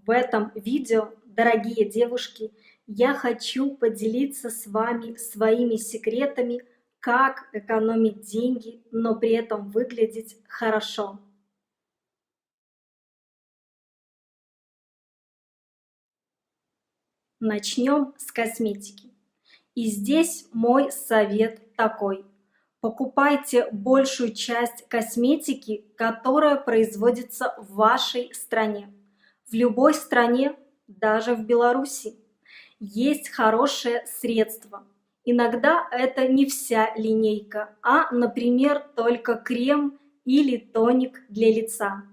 В этом видео, дорогие девушки, я хочу поделиться с вами своими секретами, как экономить деньги, но при этом выглядеть хорошо. Начнем с косметики. И здесь мой совет такой. Покупайте большую часть косметики, которая производится в вашей стране. В любой стране, даже в Беларуси, есть хорошее средство. Иногда это не вся линейка, а, например, только крем или тоник для лица.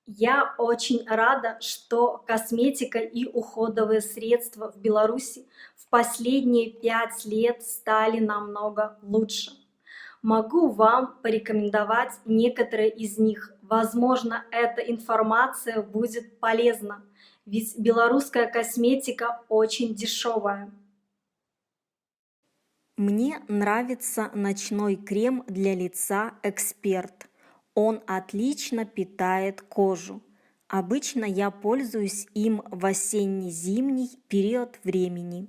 Я очень рада, что косметика и уходовые средства в Беларуси в последние 5 лет стали намного лучше. Могу вам порекомендовать некоторые из них. Возможно, эта информация будет полезна, ведь белорусская косметика очень дешевая. Мне нравится ночной крем для лица «Эксперт». Он отлично питает кожу. Обычно я пользуюсь им в осенне-зимний период времени.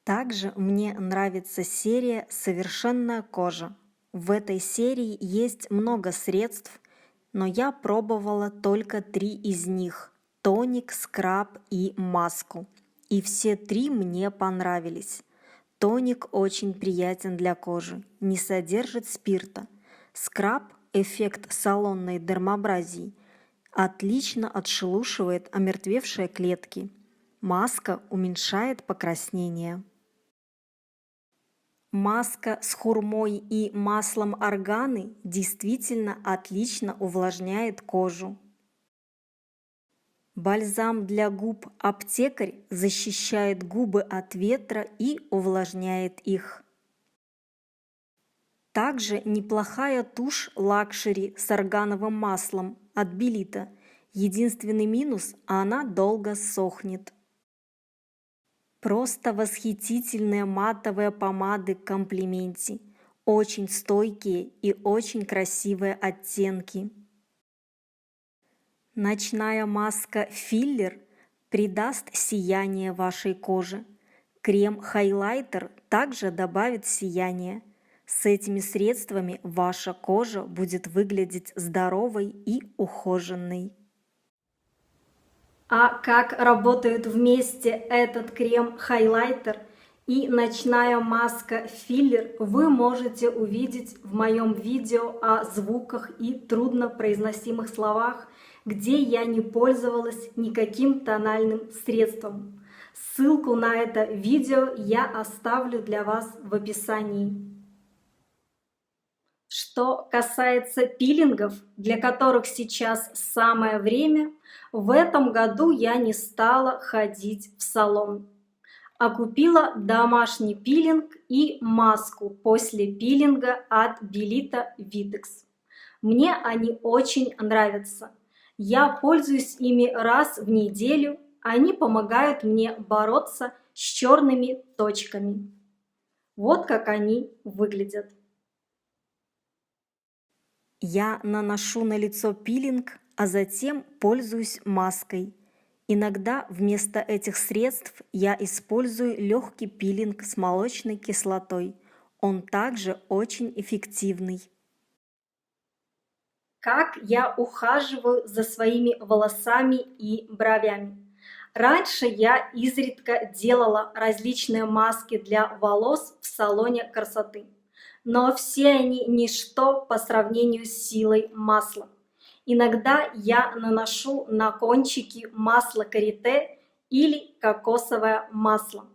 Также мне нравится серия «Совершенная кожа». В этой серии есть много средств, но я пробовала только 3 из них – тоник, скраб и маску. И все 3 мне понравились. Тоник очень приятен для кожи, не содержит спирта. Скраб – эффект салонной дермабразии, отлично отшелушивает омертвевшие клетки. Маска уменьшает покраснение. Маска с хурмой и маслом органы действительно отлично увлажняет кожу. Бальзам для губ «Аптекарь» защищает губы от ветра и увлажняет их. Также неплохая тушь лакшери с органовым маслом от Белита. Единственный минус – она долго сохнет. Просто восхитительные матовые помады Комплименти. Очень стойкие и очень красивые оттенки. Ночная маска «Филлер» придаст сияние вашей коже. Крем-хайлайтер также добавит сияние. С этими средствами ваша кожа будет выглядеть здоровой и ухоженной. А как работают вместе этот крем-хайлайтер и ночная маска «Филлер» вы можете увидеть в моем видео о звуках и труднопроизносимых словах, где я не пользовалась никаким тональным средством. Ссылку на это видео я оставлю для вас в описании. Что касается пилингов, для которых сейчас самое время, в этом году я не стала ходить в салон, а купила домашний пилинг и маску после пилинга от Belita Vitex. Мне они очень нравятся. Я пользуюсь ими раз в неделю, они помогают мне бороться с черными точками. Вот как они выглядят. Я наношу на лицо пилинг, а затем пользуюсь маской. Иногда вместо этих средств я использую легкий пилинг с молочной кислотой. Он также очень эффективный. Как я ухаживаю за своими волосами и бровями? Раньше я изредка делала различные маски для волос в салоне красоты. Но все они ничто по сравнению с силой масла. Иногда я наношу на кончики масло карите или кокосовое масло.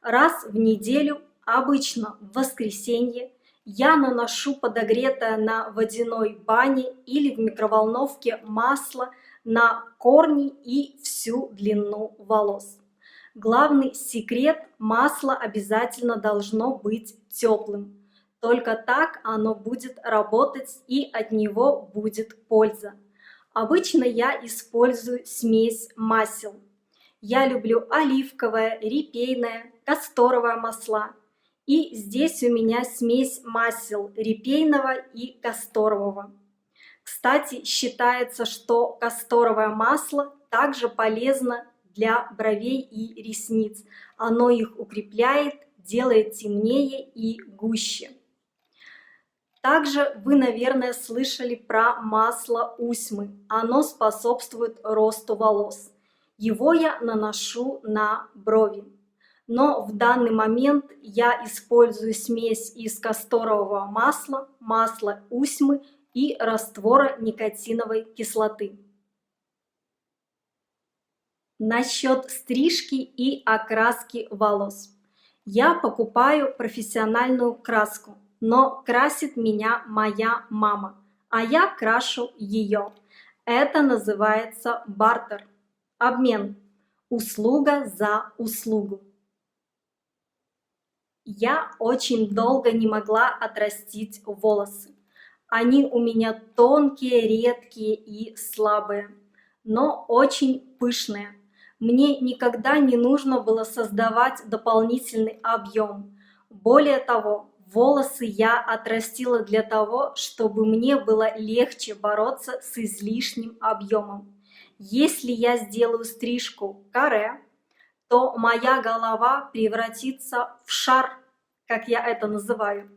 Раз в неделю, обычно в воскресенье, я наношу подогретое на водяной бане или в микроволновке масло на корни и всю длину волос. Главный секрет – масло обязательно должно быть теплым. Только так оно будет работать и от него будет польза. Обычно я использую смесь масел. Я люблю оливковое, репейное, касторовое масла. И здесь у меня смесь масел репейного и касторового. Кстати, считается, что касторовое масло также полезно для бровей и ресниц. Оно их укрепляет, делает темнее и гуще. Также вы, наверное, слышали про масло усьмы. Оно способствует росту волос. Его я наношу на брови. Но в данный момент я использую смесь из касторового масла, масла усьмы и раствора никотиновой кислоты. Насчет стрижки и окраски волос. Я покупаю профессиональную краску, но красит меня моя мама, а я крашу ее. Это называется бартер, обмен, услуга за услугу. Я очень долго не могла отрастить волосы. Они у меня тонкие, редкие и слабые, но очень пышные. Мне никогда не нужно было создавать дополнительный объем. Более того, волосы я отрастила для того, чтобы мне было легче бороться с излишним объемом. Если я сделаю стрижку каре, то моя голова превратится в шар, как я это называю.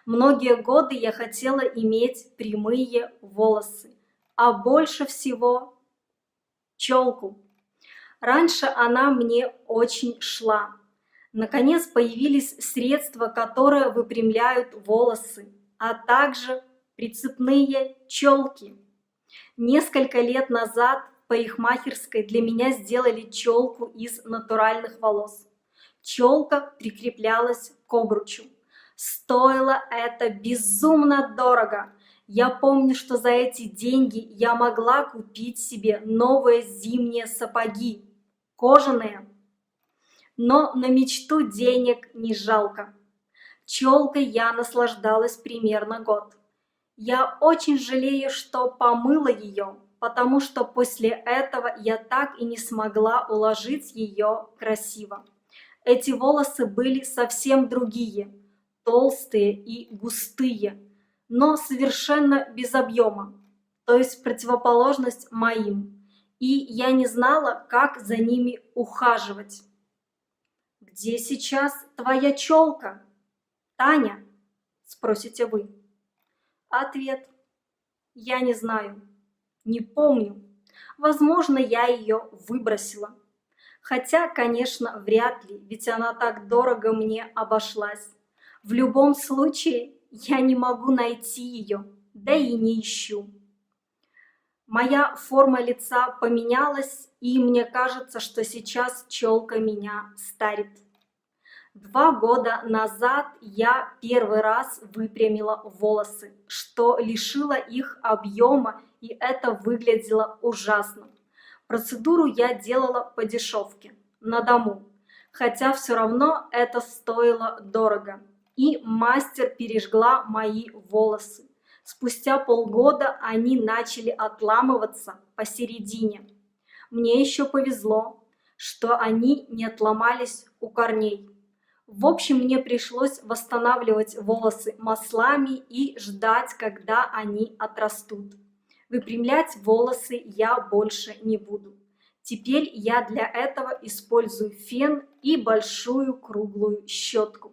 Многие годы я хотела иметь прямые волосы, а больше всего челку. Раньше она мне очень шла. Наконец появились средства, которые выпрямляют волосы, а также прицепные челки. Несколько лет назад в парикмахерской для меня сделали челку из натуральных волос. Челка прикреплялась к обручу. Стоило это безумно дорого. Я помню, что за эти деньги я могла купить себе новые зимние сапоги, кожаные. Но на мечту денег не жалко. Челкой я наслаждалась примерно год. Я очень жалею, что помыла ее, потому что после этого я так и не смогла уложить ее красиво. Эти волосы были совсем другие, толстые и густые, но совершенно без объема, то есть противоположность моим, и я не знала, как за ними ухаживать. «Где сейчас твоя челка, Таня?» – спросите вы. Ответ: я не знаю, не помню. Возможно, я ее выбросила. Хотя, конечно, вряд ли, ведь она так дорого мне обошлась. В любом случае, я не могу найти ее, да и не ищу. Моя форма лица поменялась, и мне кажется, что сейчас челка меня старит. 2 года назад я первый раз выпрямила волосы, что лишило их объема, и это выглядело ужасно. Процедуру я делала по дешевке, на дому, хотя все равно это стоило дорого. И мастер пережгла мои волосы. Спустя полгода они начали отламываться посередине. Мне еще повезло, что они не отломались у корней. В общем, мне пришлось восстанавливать волосы маслами и ждать, когда они отрастут. Выпрямлять волосы я больше не буду. Теперь я для этого использую фен и большую круглую щетку.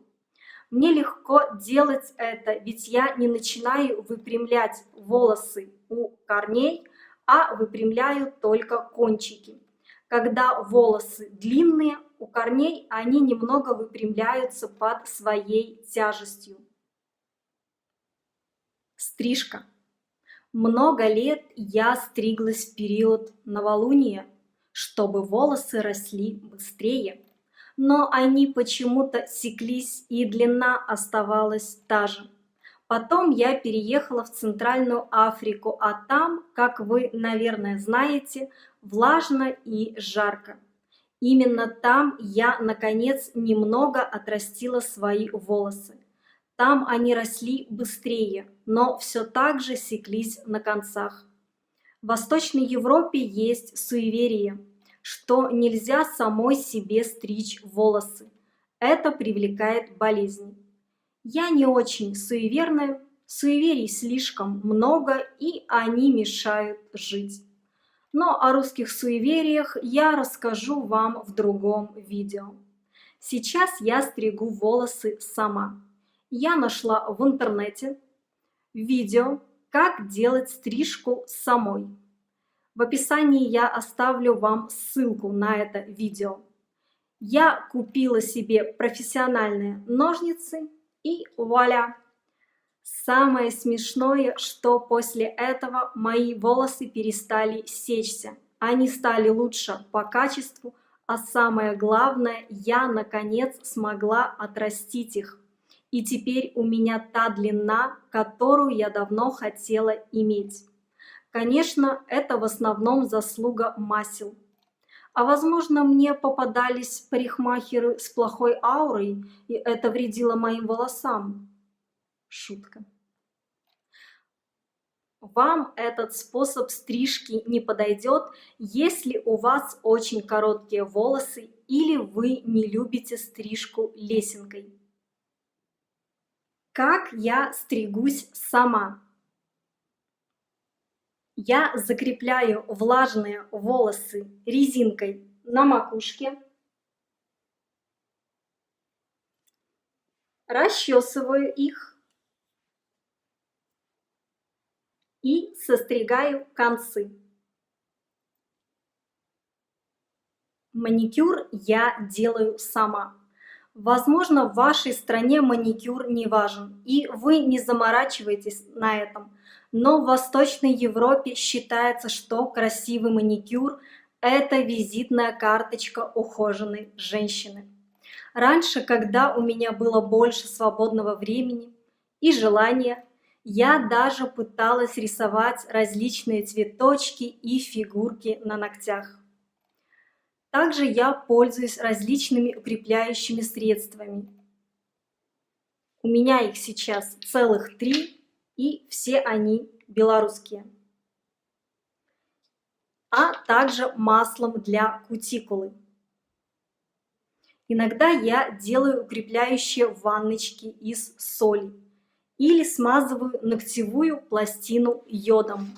Мне легко делать это, ведь я не начинаю выпрямлять волосы у корней, а выпрямляю только кончики. Когда волосы длинные, у корней они немного выпрямляются под своей тяжестью. Стрижка. Много лет я стриглась в период новолуния, чтобы волосы росли быстрее. Но они почему-то секлись, и длина оставалась та же. Потом я переехала в Центральную Африку, а там, как вы, наверное, знаете, влажно и жарко. Именно там я, наконец, немного отрастила свои волосы. Там они росли быстрее, но все так же секлись на концах. В Восточной Европе есть суеверие, что нельзя самой себе стричь волосы. Это привлекает болезни. Я не очень суеверная, Суеверий слишком много, и они мешают жить. Но о русских суевериях я расскажу вам в другом видео. Сейчас я стригу волосы сама. Я нашла в интернете видео, как делать стрижку самой. В описании я оставлю вам ссылку на это видео. Я купила себе профессиональные ножницы и вуаля! Самое смешное, что после этого мои волосы перестали сечься. Они стали лучше по качеству, а самое главное, я наконец смогла отрастить их. И теперь у меня та длина, которую я давно хотела иметь. Конечно, это в основном заслуга масел. А возможно, мне попадались парикмахеры с плохой аурой, и это вредило моим волосам. Шутка. Вам этот способ стрижки не подойдет, если у вас очень короткие волосы или вы не любите стрижку лесенкой. Как я стригусь сама? Я закрепляю влажные волосы резинкой на макушке, расчесываю их и состригаю концы. Маникюр я делаю сама. Возможно, в вашей стране маникюр не важен, и вы не заморачиваетесь на этом. Но в Восточной Европе считается, что красивый маникюр – это визитная карточка ухоженной женщины. Раньше, когда у меня было больше свободного времени и желания, я даже пыталась рисовать различные цветочки и фигурки на ногтях. Также я пользуюсь различными укрепляющими средствами. У меня их сейчас целых 3, и все они белорусские. А также маслом для кутикулы. Иногда я делаю укрепляющие ванночки из соли или смазываю ногтевую пластину йодом.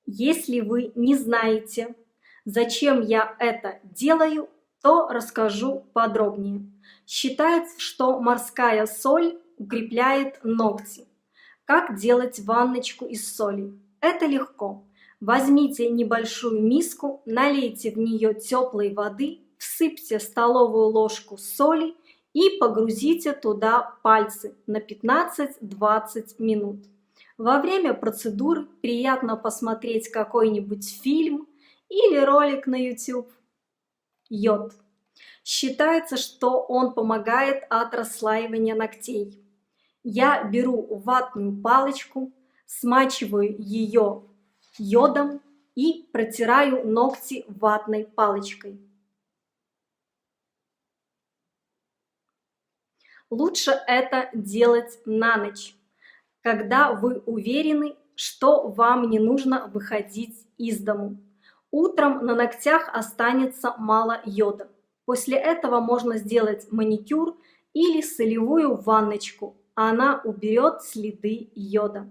Если вы не знаете, зачем я это делаю, то расскажу подробнее. Считается, что морская соль укрепляет ногти. Как делать ванночку из соли? Это легко. Возьмите небольшую миску, налейте в нее теплой воды, всыпьте столовую ложку соли и погрузите туда пальцы на 15-20 минут. Во время процедуры приятно посмотреть какой-нибудь фильм или ролик на YouTube. Йод. Считается, что он помогает от расслаивания ногтей. Я беру ватную палочку, смачиваю ее йодом и протираю ногти ватной палочкой. Лучше это делать на ночь, когда вы уверены, что вам не нужно выходить из дому. Утром на ногтях останется мало йода. После этого можно сделать маникюр или солевую ванночку. Она уберет следы йода.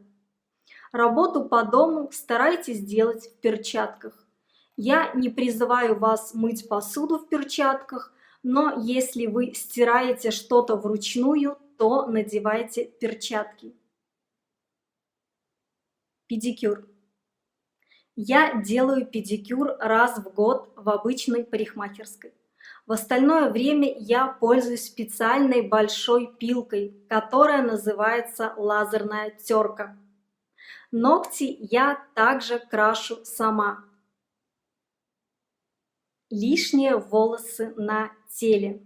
Работу по дому старайтесь делать в перчатках. Я не призываю вас мыть посуду в перчатках, но если вы стираете что-то вручную, то надевайте перчатки. Педикюр. Я делаю педикюр раз в год в обычной парикмахерской. В остальное время я пользуюсь специальной большой пилкой, которая называется лазерная терка. Ногти я также крашу сама. Лишние волосы на теле.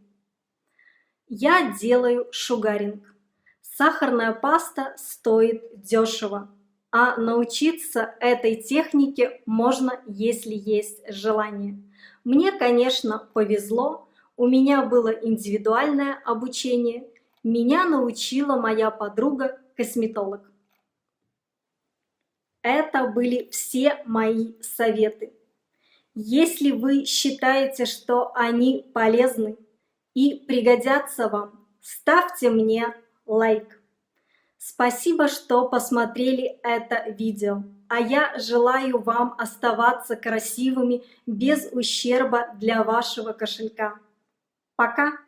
Я делаю шугаринг. Сахарная паста стоит дешево, а научиться этой технике можно, если есть желание. Мне, конечно, повезло, у меня было индивидуальное обучение, меня научила моя подруга-косметолог. Это были все мои советы. Если вы считаете, что они полезны и пригодятся вам, ставьте мне лайк. Спасибо, что посмотрели это видео. А я желаю вам оставаться красивыми без ущерба для вашего кошелька. Пока!